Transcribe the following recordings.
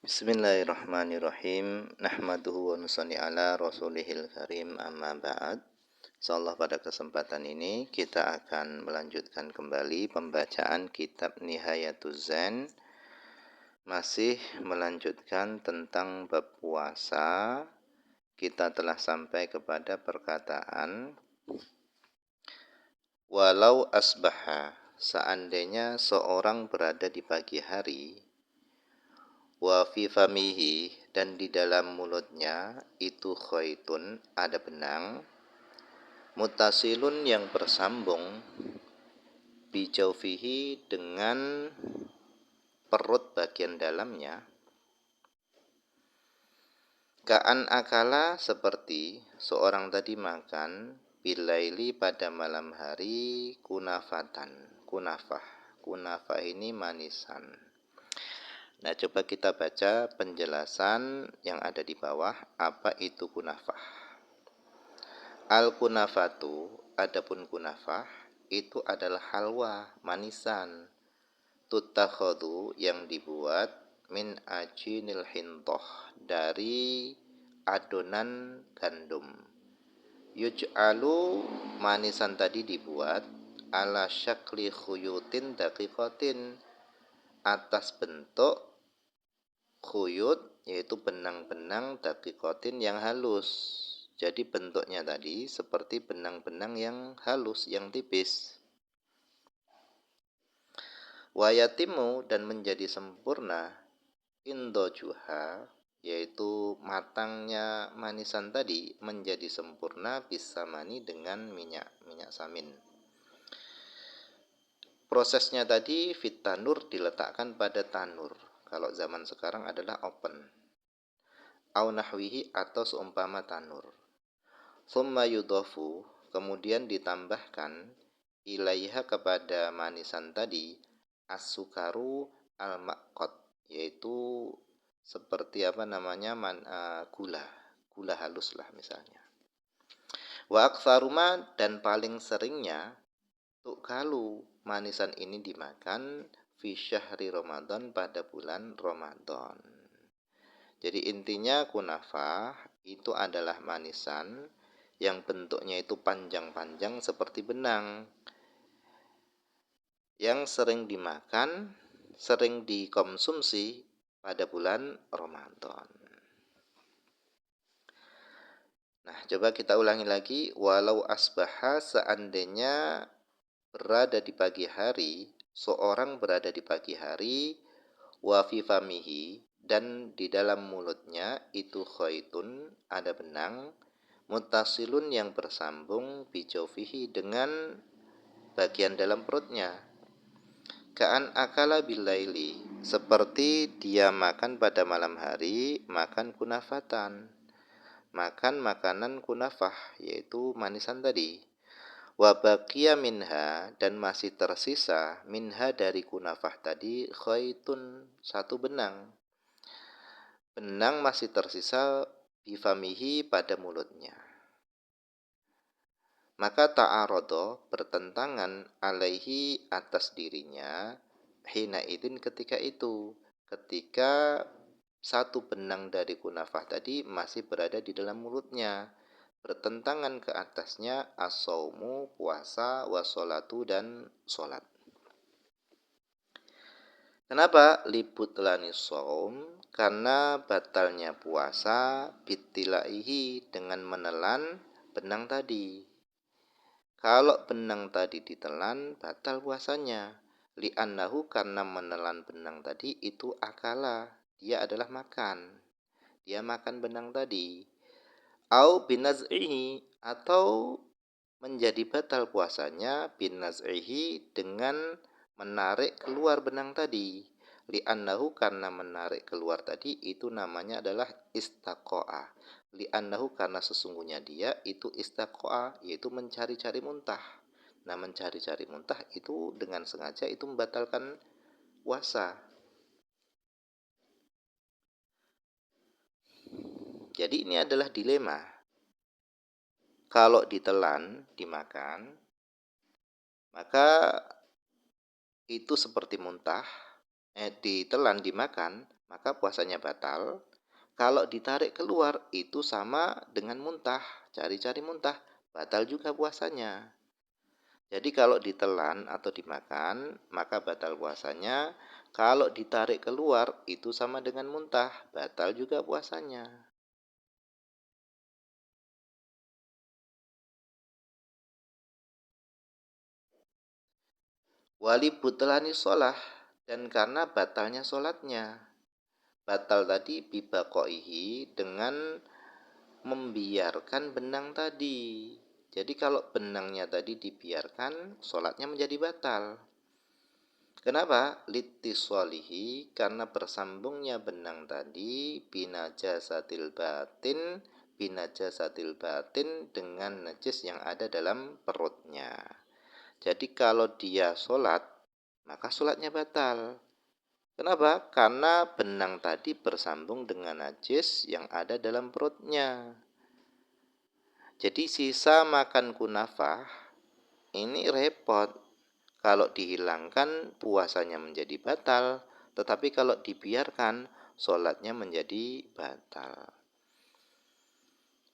Bismillahirrahmanirrahim. Nahmaduhu wa nusalli ala rasulihil karim, amma ba'd. Insyaallah pada kesempatan ini kita akan melanjutkan kembali pembacaan kitab Nihayatuz Zain. Masih melanjutkan tentang bab puasa. Kita telah sampai kepada perkataan walau asbaha, seandainya seorang berada di pagi hari, wa fi famihi, dan di dalam mulutnya itu khaitun, ada benang, mutasilun, yang bersambung, bijaufihi, dengan perut bagian dalamnya, ka'an akala, seperti seorang tadi makan, bilaili, pada malam hari, kunafatan, kunafah ini manisan. Nah, coba kita baca penjelasan yang ada di bawah. Apa itu kunafah? Al-kunafatu, adapun kunafah, itu adalah halwa, manisan, tutakhadu, yang dibuat, min ajinil hintoh, dari adonan gandum. Yuj'alu, manisan tadi dibuat, ala syakli khuyutin daqiqatin, atas bentuk khuyut, yaitu benang-benang, daqiqatin, yang halus. Jadi bentuknya tadi seperti benang-benang yang halus, yang tipis. Wayatimu, dan menjadi sempurna, indojuha, yaitu matangnya manisan tadi menjadi sempurna, bisamani, dengan minyak samin. Prosesnya tadi fit tanur, diletakkan pada tanur. Kalau zaman sekarang adalah oven. Au nahwihi, atau seumpama tanur. Thumma yudhafu, kemudian ditambahkan, ilaiha, kepada manisan tadi, as-sukaru al-maqot, yaitu seperti gula halus lah misalnya. Wa aktsaruma, dan paling seringnya, tukalu, manisan ini dimakan, fi syahri Ramadan, pada bulan Ramadan. Jadi intinya kunafah itu adalah manisan yang bentuknya itu panjang-panjang seperti benang, yang sering dimakan, sering dikonsumsi pada bulan Ramadan. Nah, coba kita ulangi lagi. Walau asbaha, seandainya berada di pagi hari, seorang berada di pagi hari, wa fi famihi, dan di dalam mulutnya itu khaitun, ada benang, mutasilun, yang bersambung, bijaufihi, dengan bagian dalam perutnya, ka'an akala bilaili, seperti dia makan pada malam hari, makan kunafatan, makan makanan kunafah, yaitu manisan tadi. Wa baqiya minha, dan masih tersisa, minha, dari kunafah tadi, khaitun, satu benang. Benang masih tersisa, bifamihi, pada mulutnya. Maka ta'arodo, bertentangan, alaihi, atas dirinya, hina idin, ketika itu, ketika satu benang dari kunafah tadi masih berada di dalam mulutnya, bertentangan ke atasnya as-saumu, puasa, was-sholatu, dan sholat. Kenapa? Libutlani shaum, karena batalnya puasa, bitilaihi, dengan menelan benang tadi. Kalau benang tadi ditelan, batal puasanya. Li'annahu, karena menelan benang tadi itu akala, dia adalah makan. Dia makan benang tadi. Au binaz'ihi, atau menjadi batal puasanya, binaz'ihi, dengan menarik keluar benang tadi. Li'annahu, karena menarik keluar tadi itu namanya adalah istaqo'a. Li'annahu, karena sesungguhnya dia itu istaqo'a, yaitu mencari-cari muntah. Nah, mencari-cari muntah itu dengan sengaja itu membatalkan puasa. Jadi ini adalah dilema. Kalau ditelan, dimakan, maka itu seperti muntah. Ditelan, dimakan, maka puasanya batal. Kalau ditarik keluar itu sama dengan muntah, cari-cari muntah, batal juga puasanya. Jadi kalau ditelan atau dimakan, maka batal puasanya. Kalau ditarik keluar itu sama dengan muntah, batal juga puasanya. Wali butlani sholah, dan karena batalnya sholatnya. Batal tadi bibakoihi dengan membiarkan benang tadi. Jadi kalau benangnya tadi dibiarkan, sholatnya menjadi batal. Kenapa? Litisolihi, karena bersambungnya benang tadi binajasatil batin dengan najis yang ada dalam perutnya. Jadi kalau dia sholat, maka sholatnya batal. Kenapa? Karena benang tadi bersambung dengan najis yang ada dalam perutnya. Jadi sisa makan kunafah ini repot. Kalau dihilangkan puasanya menjadi batal, tetapi kalau dibiarkan sholatnya menjadi batal.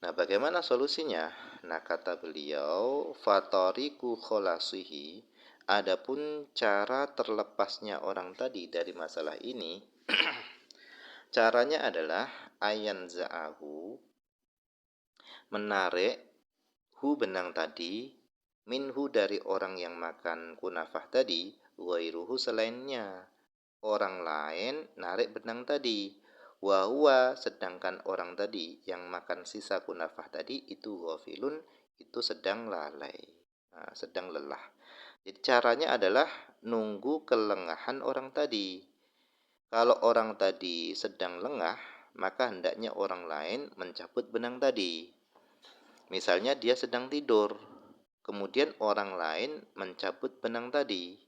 Nah, bagaimana solusinya? Nah, kata beliau, fatoriku kholasihi, adapun cara terlepasnya orang tadi dari masalah ini, caranya adalah ayan za'ahu, menarik benang tadi, minhu dari orang yang makan kunafah tadi, wairuhu selainnya. Orang lain narik benang tadi. Wahwa, sedangkan orang tadi yang makan sisa kunafah tadi itu ghafilun, itu sedang lalai, sedang lelah. Jadi caranya adalah nunggu kelengahan orang tadi. Kalau orang tadi sedang lengah, maka hendaknya orang lain mencabut benang tadi. Misalnya dia sedang tidur, kemudian orang lain mencabut benang tadi.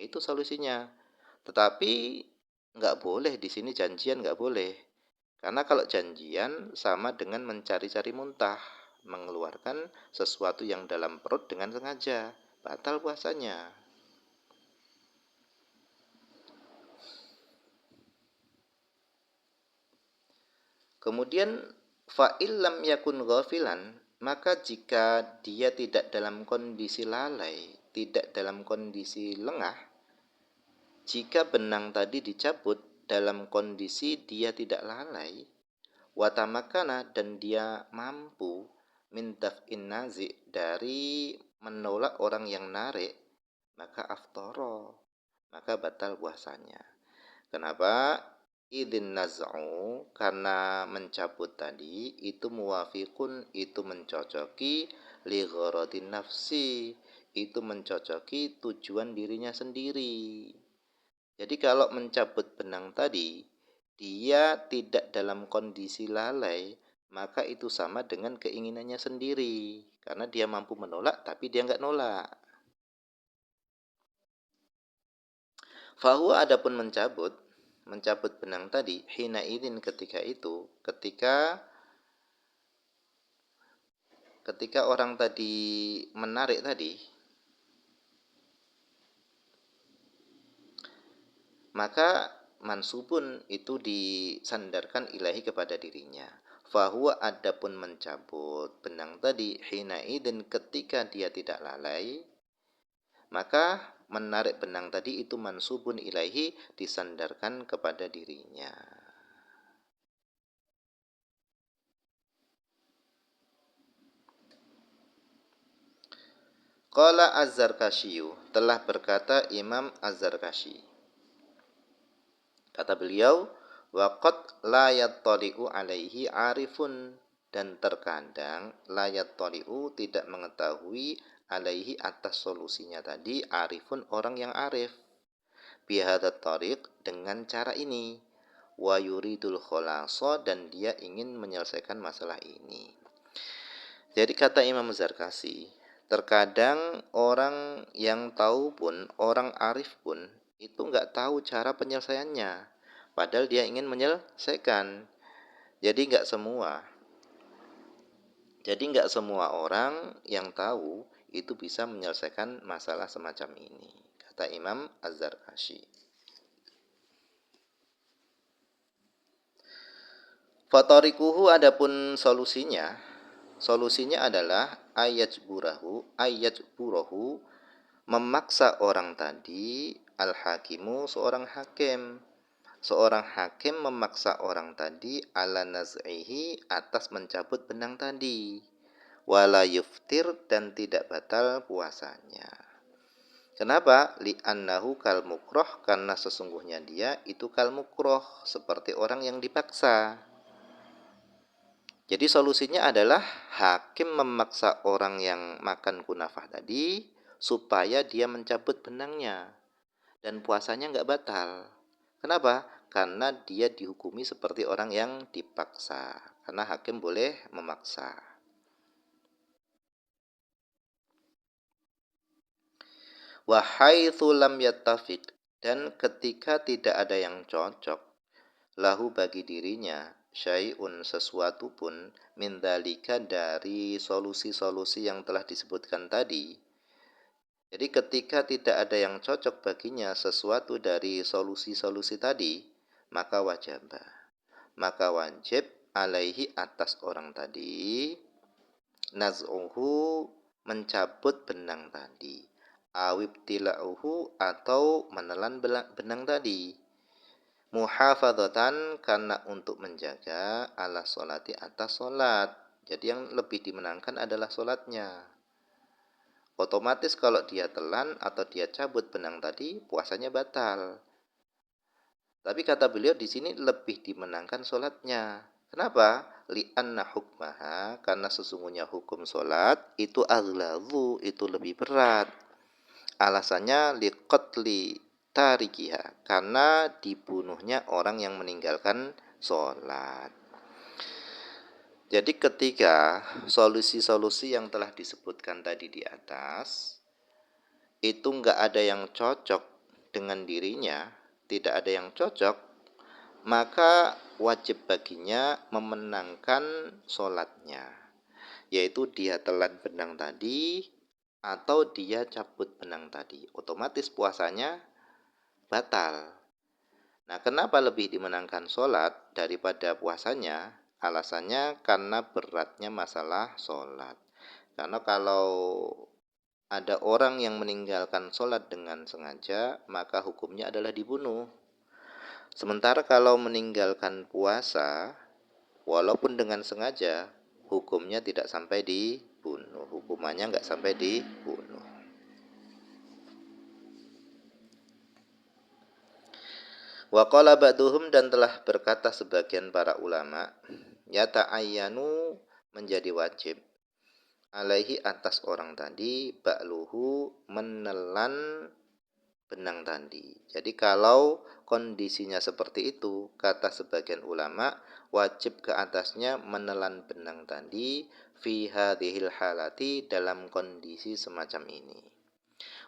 Itu solusinya. Tetapi nggak boleh di sini janjian, nggak boleh. Karena kalau janjian sama dengan mencari-cari muntah, mengeluarkan sesuatu yang dalam perut dengan sengaja, batal puasanya. Kemudian fa'il lam yakun ghafilan, maka jika dia tidak dalam kondisi lalai, tidak dalam kondisi lengah, jika benang tadi dicabut dalam kondisi dia tidak lalai, watamakana, dan dia mampu min daf'in nazi, dari menolak orang yang narik, maka aftoro, maka batal puasanya. Kenapa? Idin naz'u, karena mencabut tadi itu muwafiqun, itu mencocoki li gharadin nafsi, itu mencocoki tujuan dirinya sendiri. Jadi kalau mencabut benang tadi dia tidak dalam kondisi lalai, maka itu sama dengan keinginannya sendiri, karena dia mampu menolak tapi dia nggak nolak. Fahuwa, adapun mencabut benang tadi, hina idin, ketika itu, ketika orang tadi menarik tadi, maka mansubun, itu disandarkan ilahi kepada dirinya. Fahuwa, adapun mencabut benang tadi, hina idin, ketika dia tidak lalai, maka menarik benang tadi itu mansubun ilahi, disandarkan kepada dirinya. Qala Az-Zarkashiyu, telah berkata Imam Az-Zarkashi. Kata beliau, waqad la yattali'u alaihi arifun, dan terkadang la yattali'u, tidak mengetahui, alaihi, atas solusinya tadi, arifun, orang yang arif, bihadat tariq, dengan cara ini, wa yuridul khulasa, dan dia ingin menyelesaikan masalah ini. Jadi kata Imam Zarkasi, terkadang orang yang tahu pun, orang arif pun, itu nggak tahu cara penyelesaiannya, padahal dia ingin menyelesaikan. Jadi nggak semua orang yang tahu itu bisa menyelesaikan masalah semacam ini, kata Imam Az-Zarkashi. Fatorikuhu adapun solusinya adalah ayat burahu memaksa orang tadi al-hakimu seorang hakim memaksa orang tadi ala naz'ihi atas mencabut benang tadi wala yuftir dan tidak batal puasanya. Kenapa? Li'annahu kal mukroh karena sesungguhnya dia itu kal mukroh seperti orang yang dipaksa. Jadi solusinya adalah hakim memaksa orang yang makan kunafah tadi supaya dia mencabut benangnya dan puasanya nggak batal. Kenapa? Karena dia dihukumi seperti orang yang dipaksa. Karena hakim boleh memaksa. Wa haitsu lam yattafiq dan ketika tidak ada yang cocok lahu bagi dirinya syai'un sesuatu pun min dzalika dari solusi-solusi yang telah disebutkan tadi. Jadi ketika tidak ada yang cocok baginya sesuatu dari solusi-solusi tadi, maka wajib alaihi atas orang tadi naz'uhu mencabut benang tadi awib tilauhu atau menelan benang tadi muhafadzatan karena untuk menjaga ala sholati atas sholat. Jadi yang lebih dimenangkan adalah sholatnya. Otomatis kalau dia telan atau dia cabut benang tadi puasanya batal. Tapi kata beliau di sini lebih dimenangkan sholatnya. Kenapa? Li'anna hukmaha karena sesungguhnya hukum sholat itu aghlazu itu lebih berat. Alasannya liqatli tarikiha karena dibunuhnya orang yang meninggalkan sholat. Jadi ketika solusi-solusi yang telah disebutkan tadi di atas itu nggak ada yang cocok dengan dirinya, tidak ada yang cocok, maka wajib baginya memenangkan sholatnya, yaitu dia telan benang tadi atau dia cabut benang tadi, otomatis puasanya batal. Nah, kenapa lebih dimenangkan sholat daripada puasanya? Alasannya karena beratnya masalah sholat. Karena kalau ada orang yang meninggalkan sholat dengan sengaja, maka hukumnya adalah dibunuh. Sementara kalau meninggalkan puasa, walaupun dengan sengaja, hukumnya tidak sampai dibunuh. Hukumannya nggak sampai dibunuh. Wa qala ba'duhum dan telah berkata sebagian para ulama, yata'ayyanu menjadi wajib alaihi atas orang tadi ba'luhu menelan benang tadi. Jadi kalau kondisinya seperti itu, kata sebagian ulama, wajib ke atasnya menelan benang tadi fi hadhil halati dalam kondisi semacam ini.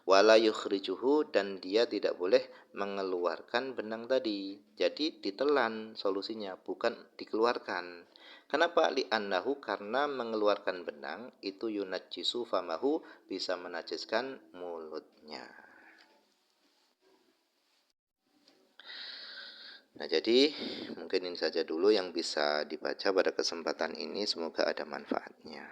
Wala yukhrijuhu dan dia tidak boleh mengeluarkan benang tadi. Jadi ditelan solusinya, bukan dikeluarkan. Kenapa? Li'annahu karena mengeluarkan benang itu yunajjisu famahu bisa menajiskan mulutnya. Nah, jadi mungkin ini saja dulu yang bisa dibaca pada kesempatan ini, semoga ada manfaatnya.